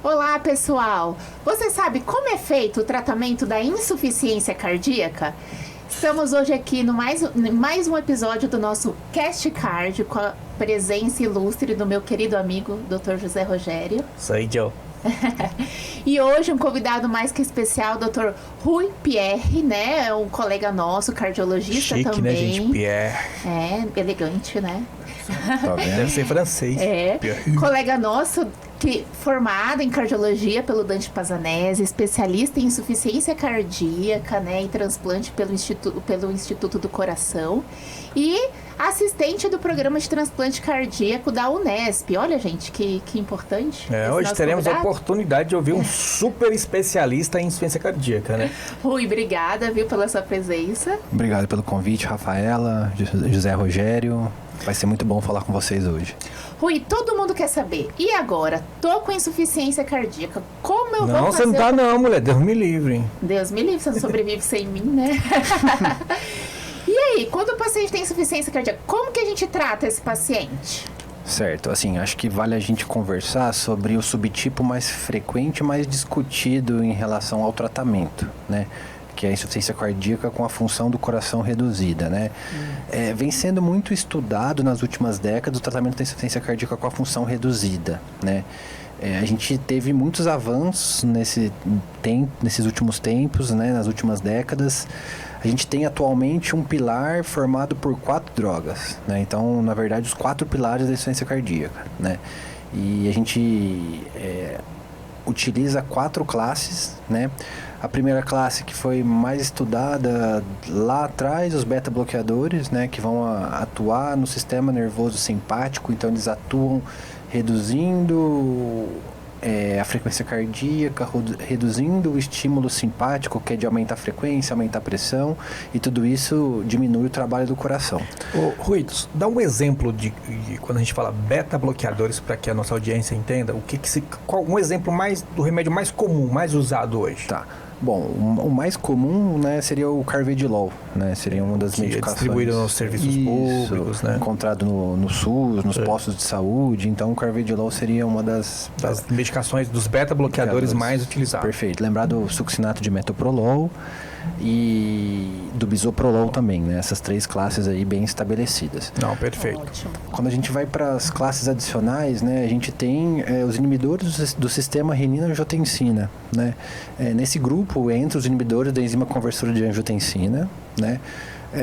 Olá, pessoal! Você sabe como é feito o tratamento da insuficiência cardíaca? Estamos hoje aqui no mais um episódio do nosso Cast Card com a presença ilustre do meu querido amigo, Dr. José Rogério. Sou Joe. E hoje um convidado mais que especial, Dr. Rui Pierre, né? Um colega nosso, cardiologista. Chique, também. Né, gente? Pierre. É, elegante, né? Tá vendo? Deve ser francês. É, Pierre. colega nosso formado em cardiologia pelo Dante Pazanese, especialista em insuficiência cardíaca, né, e transplante pelo Instituto do Coração e assistente do programa de transplante cardíaco da Unesp. Olha, gente, que importante. Hoje teremos a oportunidade de ouvir um super especialista em insuficiência cardíaca, né? Rui, obrigada, viu, pela sua presença. Obrigado pelo convite, Rafaela, José Rogério. Vai ser muito bom falar com vocês hoje. Rui, todo mundo quer saber. E agora? Tô com insuficiência cardíaca. Como eu vou fazer? Não, você não tá não, mulher. Deus me livre, hein? Deus me livre, você não sobrevive sem mim, né? E aí, quando o paciente tem insuficiência cardíaca, como que a gente trata esse paciente? Certo, assim, acho que vale a gente conversar sobre o subtipo mais frequente, mais discutido em relação ao tratamento, né? Que é a insuficiência cardíaca com a função do coração reduzida, né? Vem sendo muito estudado nas últimas décadas o tratamento da insuficiência cardíaca com a função reduzida, né? A gente teve muitos avanços nesses últimos tempos, né? Nas últimas décadas. A gente tem atualmente um pilar formado por 4 drogas, né? Então, na verdade, os 4 pilares da insuficiência cardíaca, né? E a gente utiliza 4 classes, né? A primeira classe que foi mais estudada lá atrás, os beta-bloqueadores, né? Que vão atuar no sistema nervoso simpático, então eles atuam reduzindo a frequência cardíaca, reduzindo o estímulo simpático, que é de aumentar a frequência, aumentar a pressão, e tudo isso diminui o trabalho do coração. Rui, dá um exemplo de quando a gente fala beta-bloqueadores, para que a nossa audiência entenda, qual um exemplo do remédio mais comum, mais usado hoje? Tá. Bom, o mais comum, né, seria o Carvedilol, né? Seria uma das medicações... É distribuído nos serviços públicos, né? Encontrado no SUS, nos postos de saúde. Então, o Carvedilol seria uma das medicações dos beta-bloqueadores mais utilizados. Perfeito. Lembrar do succinato de metoprolol e do bisoprolol também, né? Essas 3 classes aí bem estabelecidas. Não, perfeito. Ótimo. Quando a gente vai para as classes adicionais, né, a gente tem os inibidores do sistema renina-angiotensina, né? Nesse grupo, entre os inibidores da enzima conversora de angiotensina, né?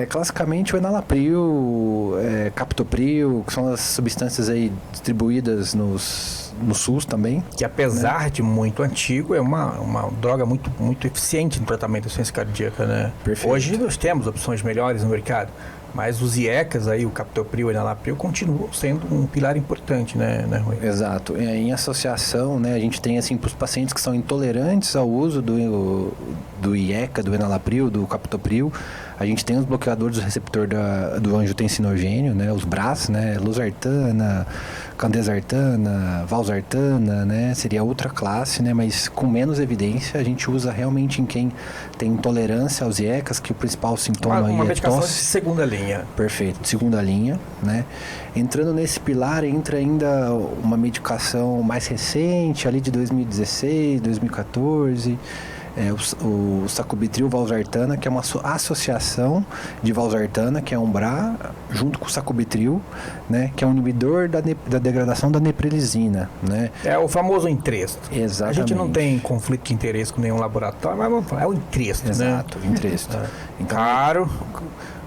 Classicamente o enalapril, captopril, que são as substâncias aí distribuídas no SUS também. Que apesar de muito antigo, é uma droga muito, muito eficiente no tratamento da insuficiência cardíaca, né? Perfeito. Hoje nós temos opções melhores no mercado, mas os IECAs aí, o captopril e o enalapril, continuam sendo um pilar importante, né, Rui? Exato. Em associação, né, a gente tem assim, para os pacientes que são intolerantes ao uso do IECA, do enalapril, do captopril, a gente tem os bloqueadores do receptor do angiotensinogênio, né, os BRAS, né, losartana, candesartana, valsartana, né, seria outra classe, né, mas com menos evidência. A gente usa realmente em quem tem intolerância aos IECAs, que o principal sintoma aí é medicação tosse. de segunda linha. Perfeito, de segunda linha, né. Entrando nesse pilar, entra ainda uma medicação mais recente, ali de 2016, 2014... o sacubitril valsartana, que é uma associação de valsartana, que é um BRA, junto com o sacubitril, né, que é um inibidor da degradação da neprilisina, né? É o famoso Entresto. Exatamente. A gente não tem conflito de interesse com nenhum laboratório, mas vamos falar, é o Entresto, Exato, né? Entresto. Então, caro.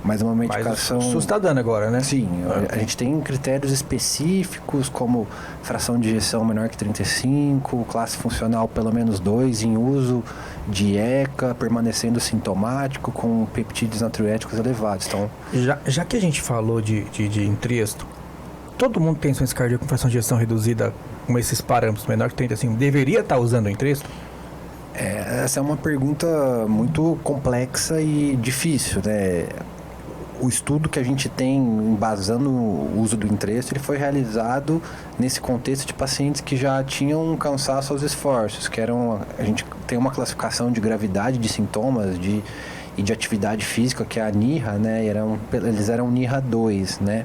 Mas uma medicação... Mas o SUS está dando agora, né? Sim, a gente tem critérios específicos, como fração de ejeção menor que 35, classe funcional pelo menos 2 em uso de ECA, permanecendo sintomático, com peptídeos natriuréticos elevados. Então, já que a gente falou de Entresto, todo mundo tem insuficiência cardíaca com fração de ejeção reduzida com esses parâmetros menor que 35, deveria estar usando o Entresto? Essa é uma pergunta muito complexa e difícil, né? O estudo que a gente tem embasando o uso do Entresto, ele foi realizado nesse contexto de pacientes que já tinham um cansaço aos esforços, que a gente tem uma classificação de gravidade de sintomas e de atividade física, que é a NIRA, né? Eles eram NIRA 2, né?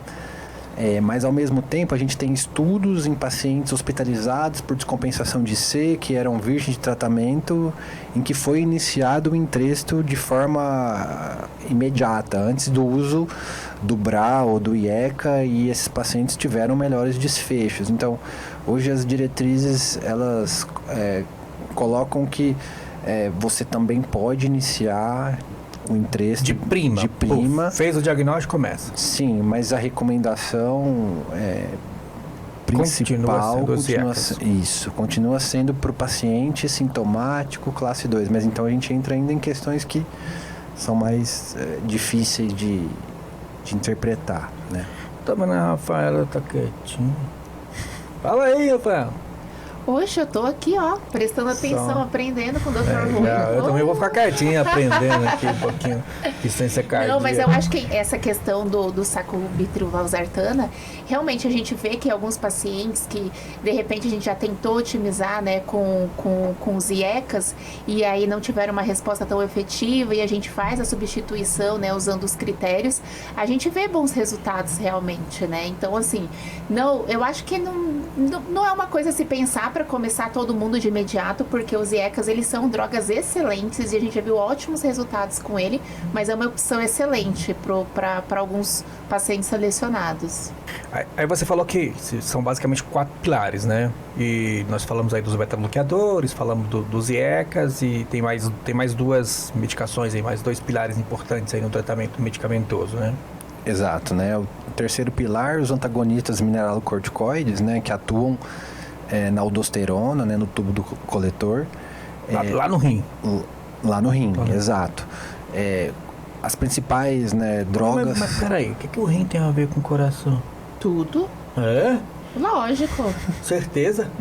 Mas ao mesmo tempo a gente tem estudos em pacientes hospitalizados por descompensação de C, que eram virgens de tratamento, em que foi iniciado o Entresto de forma imediata, antes do uso do BRA ou do IECA, e esses pacientes tiveram melhores desfechos. Então, hoje as diretrizes, elas colocam que você também pode iniciar o Entresto de prima. Fez o diagnóstico, começa. Sim, mas a recomendação principal continua sendo para o paciente sintomático classe 2. Mas então a gente entra ainda em questões que são mais difíceis de interpretar, né? Mas a Rafaela tá quietinha. Fala aí, Rafaela. Hoje eu tô aqui, ó, prestando atenção, aprendendo com o Dr. Rui. Eu também vou ficar quietinho, aprendendo aqui um pouquinho de ciência cardíaca. Não, mas eu acho que essa questão do sacubitril/valsartana, realmente a gente vê que alguns pacientes que, de repente, a gente já tentou otimizar, né, com os IECAs, e aí não tiveram uma resposta tão efetiva, e a gente faz a substituição, né, usando os critérios, a gente vê bons resultados realmente, né? Então, assim, não, eu acho que não é uma coisa a se pensar para começar todo mundo de imediato, porque os IECAs, eles são drogas excelentes e a gente já viu ótimos resultados com ele, mas é uma opção excelente para alguns pacientes selecionados. Aí você falou que são basicamente 4 pilares, né? E nós falamos aí dos beta-bloqueadores, falamos dos IECAs e tem mais 2 medicações aí, mais 2 pilares importantes aí no tratamento medicamentoso, né? Exato, né? O terceiro pilar, os antagonistas mineralocorticoides, né? Que atuam na aldosterona, né, no tubo do coletor. Lá no rim. Lá no rim, exato. As principais, né, drogas... Mas peraí, o que o rim tem a ver com o coração? Tudo. É? Lógico. Certeza?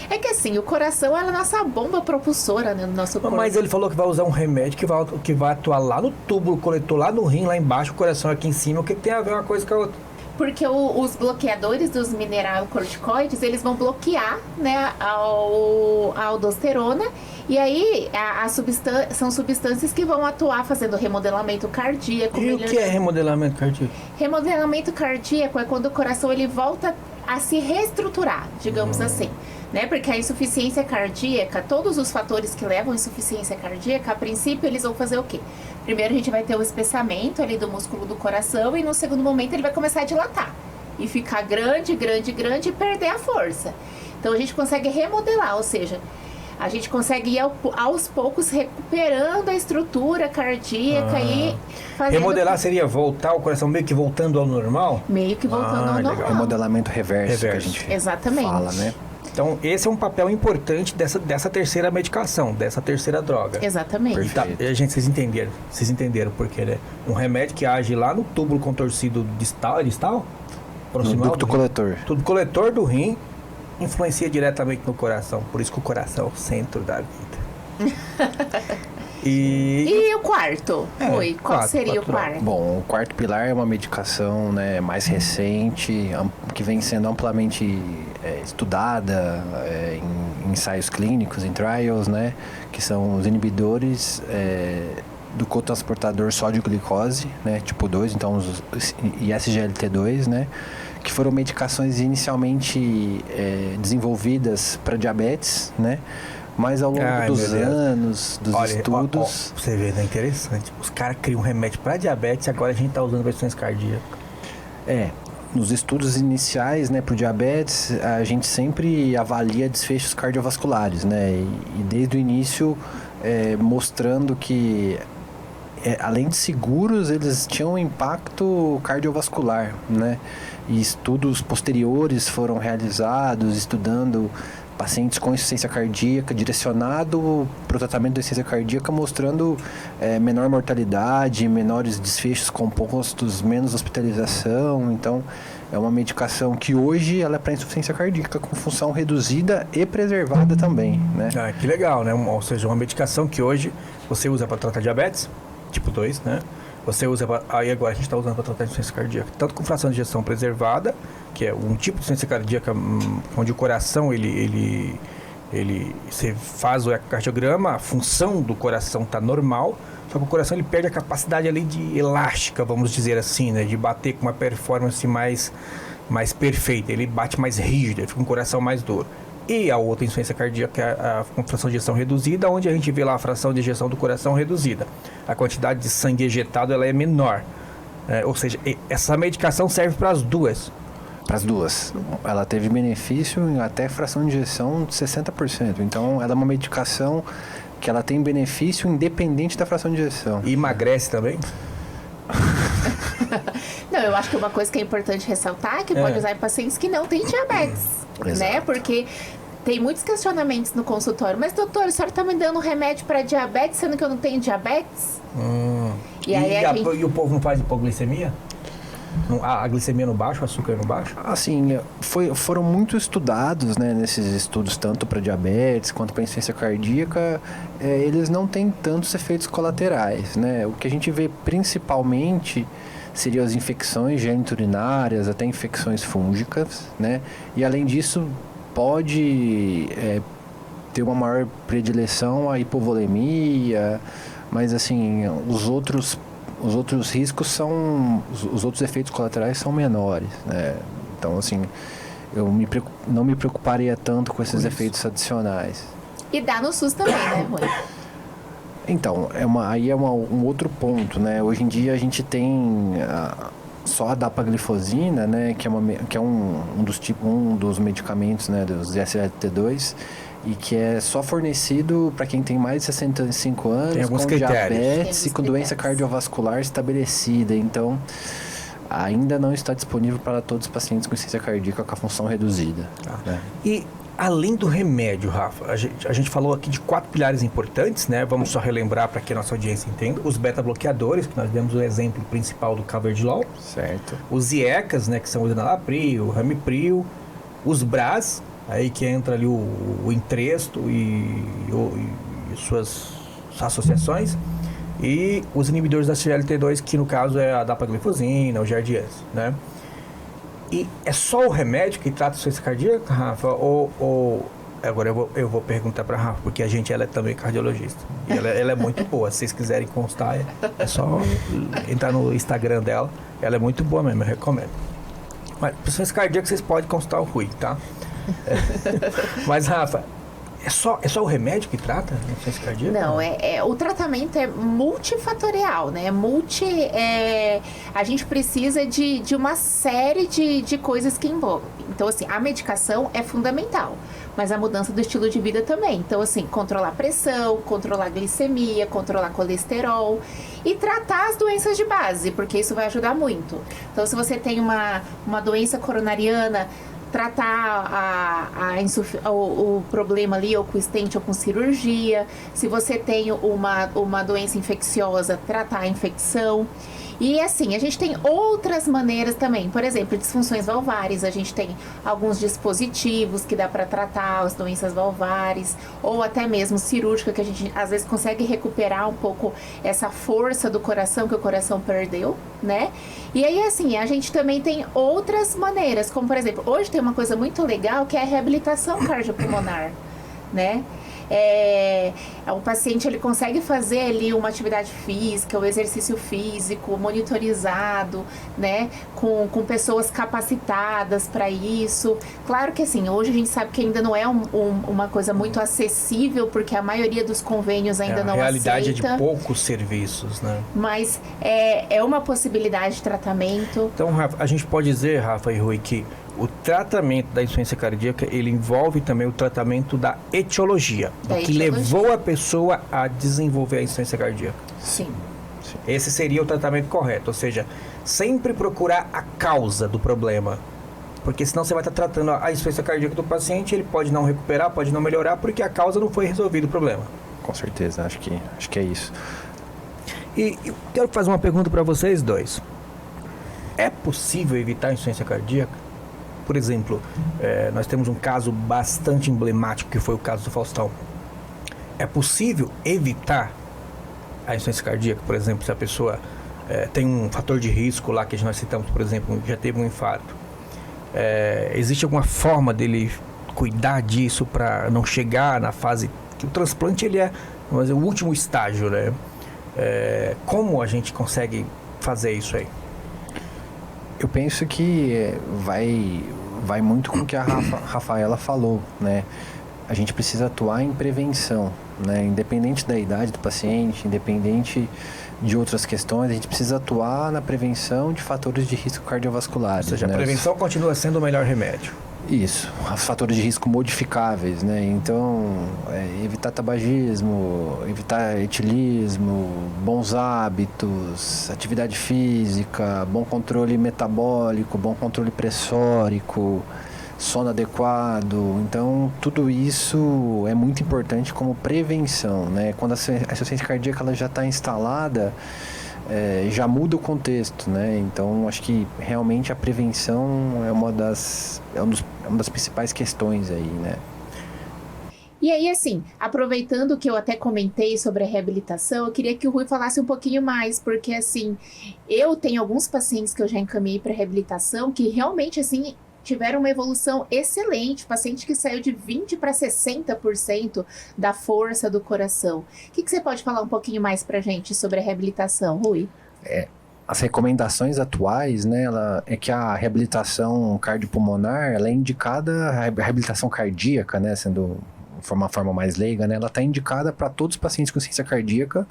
É que assim, o coração é a nossa bomba propulsora, né, no nosso corpo. Mas ele falou que vai usar um remédio que vai atuar lá no tubo coletor, lá no rim, lá embaixo, o coração aqui em cima. O que tem a ver uma coisa com a outra? Porque os bloqueadores dos mineralocorticoides, eles vão bloquear, né, a aldosterona, e aí são substâncias que vão atuar fazendo remodelamento cardíaco. E o que é remodelamento cardíaco? Remodelamento cardíaco é quando o coração ele volta a se reestruturar, digamos assim. Né? Porque a insuficiência cardíaca, todos os fatores que levam à insuficiência cardíaca, a princípio eles vão fazer o quê? Primeiro a gente vai ter o espessamento ali do músculo do coração e no segundo momento ele vai começar a dilatar e ficar grande e perder a força. Então a gente consegue remodelar, ou seja, a gente consegue ir aos poucos recuperando a estrutura cardíaca e fazendo... Remodelar seria voltar o coração meio que voltando ao normal? Meio que voltando ao normal. Remodelamento reverso que a gente Exatamente. fala, né? Então, esse é um papel importante dessa terceira medicação, dessa terceira droga. Exatamente. Tá, vocês entenderam porque, né? Um remédio que age lá no túbulo contorcido distal? No ducto coletor. O ducto coletor do rim influencia diretamente no coração. Por isso que o coração é o centro da vida. E o quarto? Qual seria o quarto? Bom, o quarto pilar é uma medicação, né, mais recente, que vem sendo amplamente estudada em ensaios clínicos, em trials, né, que são os inibidores do cotransportador sódio-glicose, né, tipo 2, então e SGLT2, né, que foram medicações inicialmente desenvolvidas para diabetes, né, mas ao longo dos anos, dos estudos... Você vê, né? Interessante. Os caras criam um remédio para diabetes e agora a gente está usando versões cardíacas. Nos estudos iniciais, né, para o diabetes, a gente sempre avalia desfechos cardiovasculares, né? E desde o início, mostrando que, além de seguros, eles tinham um impacto cardiovascular, né? E estudos posteriores foram realizados, estudando pacientes com insuficiência cardíaca, direcionado para o tratamento da insuficiência cardíaca, mostrando menor mortalidade, menores desfechos compostos, menos hospitalização. Então, é uma medicação que hoje ela é para insuficiência cardíaca, com função reduzida e preservada também, né? Que legal, né? Ou seja, uma medicação que hoje você usa para tratar diabetes, tipo 2, né? Você usa, aí agora a gente está usando para tratar insuficiência cardíaca, tanto com fração de ejeção preservada, que é um tipo de insuficiência cardíaca onde o coração ele Você faz o ecocardiograma, a função do coração está normal, só que o coração ele perde a capacidade ali de elástica, vamos dizer assim, né? De bater com uma performance mais perfeita. Ele bate mais rígido, ele fica com um coração mais duro. E a outra insuficiência cardíaca é a fração de ejeção reduzida, onde a gente vê lá a fração de ejeção do coração reduzida. A quantidade de sangue ejetado ela é menor. Ou seja, essa medicação serve para as duas. Para as duas. Ela teve benefício em até fração de injeção de 60%. Então, ela é uma medicação que ela tem benefício independente da fração de injeção. E emagrece também? Não, eu acho que uma coisa que é importante ressaltar é que pode usar em pacientes que não têm diabetes, né? Porque tem muitos questionamentos no consultório. Mas, doutor, a senhora está me dando remédio para diabetes, sendo que eu não tenho diabetes? E o povo não faz hipoglicemia? A glicemia no baixo, o açúcar no baixo? Assim, foram muito estudados, né, nesses estudos, tanto para diabetes quanto para insuficiência cardíaca, eles não têm tantos efeitos colaterais, né? O que a gente vê principalmente seriam as infecções geniturinárias, até infecções fúngicas, né? E além disso, pode ter uma maior predileção à hipovolemia, mas assim, os outros riscos os outros efeitos colaterais são menores, né? Então, assim, eu não me preocuparia tanto com esses efeitos adicionais. E dá no SUS também, né, Rui? Então, um outro ponto, né? Hoje em dia a gente tem só a dapaglifosina, né? Que é um dos medicamentos, né? Dos SGLT2, e que é só fornecido para quem tem mais de 65 anos, com diabetes e com doença cardiovascular estabelecida. Então, ainda não está disponível para todos os pacientes com insuficiência cardíaca com a função reduzida. Né? E além do remédio, Rafa, a gente falou aqui de 4 pilares importantes, né? Vamos só relembrar para que a nossa audiência entenda. Os beta-bloqueadores, que nós demos o exemplo principal do Carvedilol. Certo. Os IECAs, né? Que são o enalapril, o ramipril. Os BRAS, aí que entra ali o Entresto e suas associações. E os inibidores da SGLT2, que no caso é a dapaglifosina, o Jardiance, né? E é só o remédio que trata a insuficiência cardíaca, Rafa? Ou agora eu vou perguntar para a Rafa, porque ela é também cardiologista. E ela é muito boa. Se vocês quiserem constar, é só entrar no Instagram dela. Ela é muito boa mesmo, eu recomendo. Mas para insuficiência cardíaca vocês podem consultar o Rui, tá? Mas, Rafa, é só o remédio que trata a insuficiência cardíaca? Não, o tratamento é multifatorial, né? A gente precisa de uma série de coisas que envolvem. Então, assim, a medicação é fundamental, mas a mudança do estilo de vida também. Então, assim, controlar a pressão, controlar a glicemia, controlar colesterol e tratar as doenças de base, porque isso vai ajudar muito. Então, se você tem uma doença coronariana, tratar o problema ali, ou com stent ou com cirurgia. Se você tem uma doença infecciosa, tratar a infecção. E assim, a gente tem outras maneiras também. Por exemplo, disfunções valvares. A gente tem alguns dispositivos que dá para tratar as doenças valvares, ou até mesmo cirúrgica, que a gente às vezes consegue recuperar um pouco essa força do coração que o coração perdeu, né? E aí, assim, a gente também tem outras maneiras, como por exemplo, hoje tem uma coisa muito legal que é a reabilitação cardiopulmonar, né? O paciente ele consegue fazer ali uma atividade física, um exercício físico monitorizado, né, com pessoas capacitadas para isso. Claro que assim, hoje a gente sabe que ainda não é uma coisa muito acessível, porque a maioria dos convênios ainda não aceita. A realidade é de poucos serviços, né? Mas é uma possibilidade de tratamento. Então, Rafa, a gente pode dizer, Rafa e Rui, que o tratamento da insuficiência cardíaca, ele envolve também o tratamento da etiologia, do que levou a pessoa a desenvolver a insuficiência cardíaca. Sim. Esse seria o tratamento correto, ou seja, sempre procurar a causa do problema, porque senão você vai estar tratando a insuficiência cardíaca do paciente, ele pode não recuperar, pode não melhorar, porque a causa não foi resolvida o problema. Com certeza, acho que é isso. E eu quero fazer uma pergunta para vocês dois. É possível evitar a insuficiência cardíaca? Por exemplo, nós temos um caso bastante emblemático, que foi o caso do Faustão. É possível evitar a insuficiência cardíaca, por exemplo, se a pessoa tem um fator de risco lá, que nós citamos, por exemplo, já teve um infarto. Existe alguma forma dele cuidar disso para não chegar na fase que o transplante ele é, vamos dizer, o último estágio, né? Como a gente consegue fazer isso aí? Eu penso que vai muito com o que a Rafaela falou, né? A gente precisa atuar em prevenção, né? Independente da idade do paciente, independente de outras questões, a gente precisa atuar na prevenção de fatores de risco cardiovasculares. Ou seja, né? A prevenção continua sendo o melhor remédio. Isso, os fatores de risco modificáveis, né? Então, evitar tabagismo, evitar etilismo, bons hábitos, atividade física, bom controle metabólico, bom controle pressórico, sono adequado. Então, tudo isso é muito importante como prevenção, né? Quando a insuficiência cardíaca ela já está instalada, já muda o contexto, né? Então, acho que realmente a prevenção é uma das principais questões aí, né? E aí, assim, aproveitando o que eu até comentei sobre a reabilitação, eu queria que o Rui falasse um pouquinho mais, porque, assim, eu tenho alguns pacientes que eu já encaminhei para reabilitação que realmente, assim, tiveram uma evolução excelente, paciente que saiu de 20% para 60% da força do coração. O que você pode falar um pouquinho mais para a gente sobre a reabilitação, Rui? As recomendações atuais, né, é que a reabilitação cardiopulmonar, ela é indicada, a reabilitação cardíaca, né, sendo uma forma mais leiga, né, ela está indicada para todos os pacientes com insuficiência cardíaca.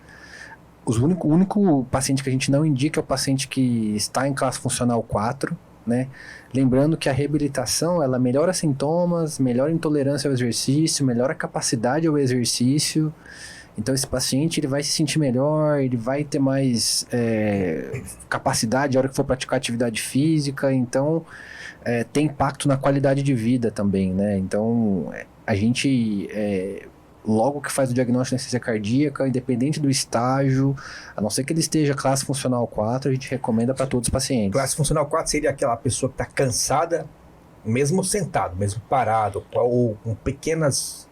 O único paciente que a gente não indica é o paciente que está em classe funcional 4, né? Lembrando que a reabilitação, ela melhora sintomas, melhora a intolerância ao exercício, melhora a capacidade ao exercício. Então esse paciente ele vai se sentir melhor, ele vai ter mais capacidade na hora que for praticar atividade física, então tem impacto na qualidade de vida também, né? Então a gente logo que faz o diagnóstico de insuficiência cardíaca, independente do estágio, a não ser que ele esteja classe funcional 4, a gente recomenda para todos os pacientes. Classe funcional 4 seria aquela pessoa que está cansada, mesmo sentado, mesmo parado, ou com pequenas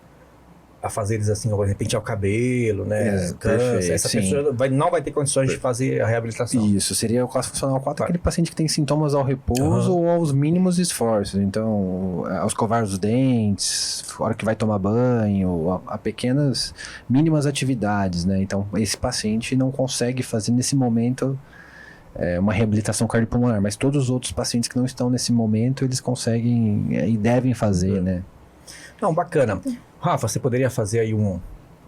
afazeres assim, ou de repente ao cabelo, né? Cansa. Essa pessoa não vai ter condições de fazer a reabilitação. Isso, seria o classe funcional 4, aquele paciente que tem sintomas ao repouso ou aos mínimos esforços. Então, ao escovar os dentes, a hora que vai tomar banho, a pequenas, mínimas atividades, né? Então, esse paciente não consegue fazer nesse momento uma reabilitação cardiopulmonar, mas todos os outros pacientes que não estão nesse momento, eles conseguem e devem fazer, né? Não, bacana. Rafa, você poderia fazer aí um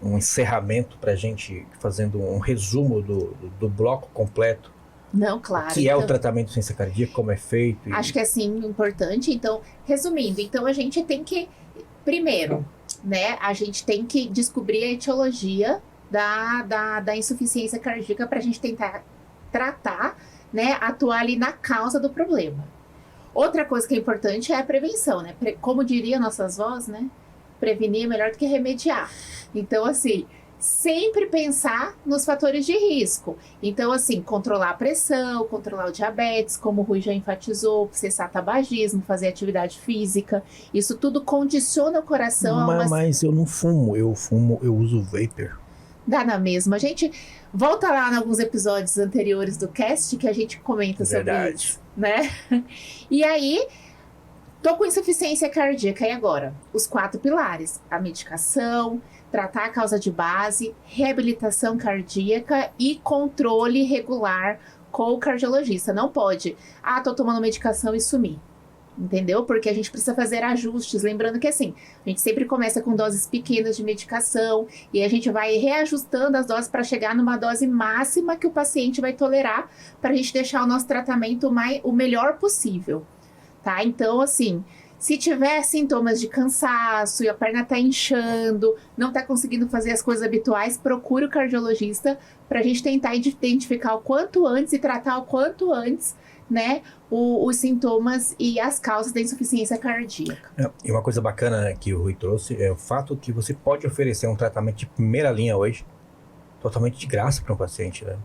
encerramento pra gente, fazendo um resumo do bloco completo? Não, claro. O que é o tratamento de insuficiência cardíaca, como é feito? Acho que é, sim, importante. Então, resumindo, então a gente tem que, primeiro, né, a gente tem que descobrir a etiologia da insuficiência cardíaca pra gente tentar tratar, né, atuar ali na causa do problema. Outra coisa que é importante é a prevenção, né? Como diria nossas vozes, né? Prevenir é melhor do que remediar. Então, assim, sempre pensar nos fatores de risco. Então, assim, controlar a pressão, controlar o diabetes, como o Rui já enfatizou, cessar tabagismo, fazer atividade física. Isso tudo condiciona o coração. Mas eu não fumo, eu uso vapor. Dá na mesma. A gente volta lá em alguns episódios anteriores do cast que a gente comenta sobre isso, né? E aí, tô com insuficiência cardíaca, e agora? Os 4 pilares: a medicação, tratar a causa de base, reabilitação cardíaca e controle regular com o cardiologista. Não pode, tô tomando medicação e sumir. Entendeu? Porque a gente precisa fazer ajustes. Lembrando que, assim, a gente sempre começa com doses pequenas de medicação e a gente vai reajustando as doses para chegar numa dose máxima que o paciente vai tolerar, para a gente deixar o nosso tratamento o melhor possível, tá? Então, assim, se tiver sintomas de cansaço e a perna tá inchando, não tá conseguindo fazer as coisas habituais, procure o cardiologista para a gente tentar identificar o quanto antes e tratar o quanto antes, né, os sintomas e as causas da insuficiência cardíaca. E uma coisa bacana que o Rui trouxe é o fato que você pode oferecer um tratamento de primeira linha hoje, totalmente de graça para um paciente, né?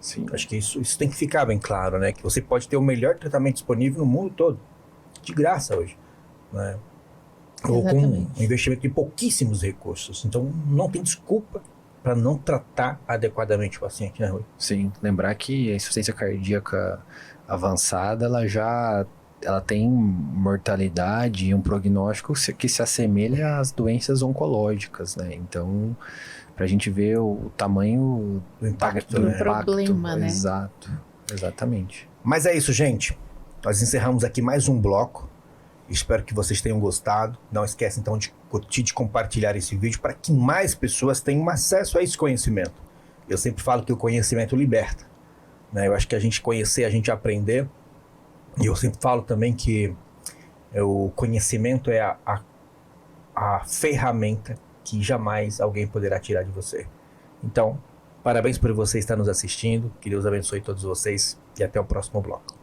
Sim. Acho que isso tem que ficar bem claro, né? Que você pode ter o melhor tratamento disponível no mundo todo, de graça hoje, né? Ou com um investimento de pouquíssimos recursos. Então, não tem desculpa para não tratar adequadamente o paciente, né, Rui? Sim, lembrar que a insuficiência cardíaca avançada, ela já ela tem mortalidade e um prognóstico que se assemelha às doenças oncológicas, né? Então, pra gente ver o tamanho Do impacto, Do né? problema, né? Exato, exatamente. Mas é isso, gente. Nós encerramos aqui mais um bloco. Espero que vocês tenham gostado. Não esquece, então, de curtir, de compartilhar esse vídeo para que mais pessoas tenham acesso a esse conhecimento. Eu sempre falo que o conhecimento liberta, né? Eu acho que a gente conhecer, a gente aprender. E eu sempre falo também que o conhecimento é a ferramenta que jamais alguém poderá tirar de você. Então, parabéns por você estar nos assistindo. Que Deus abençoe todos vocês e até o próximo bloco.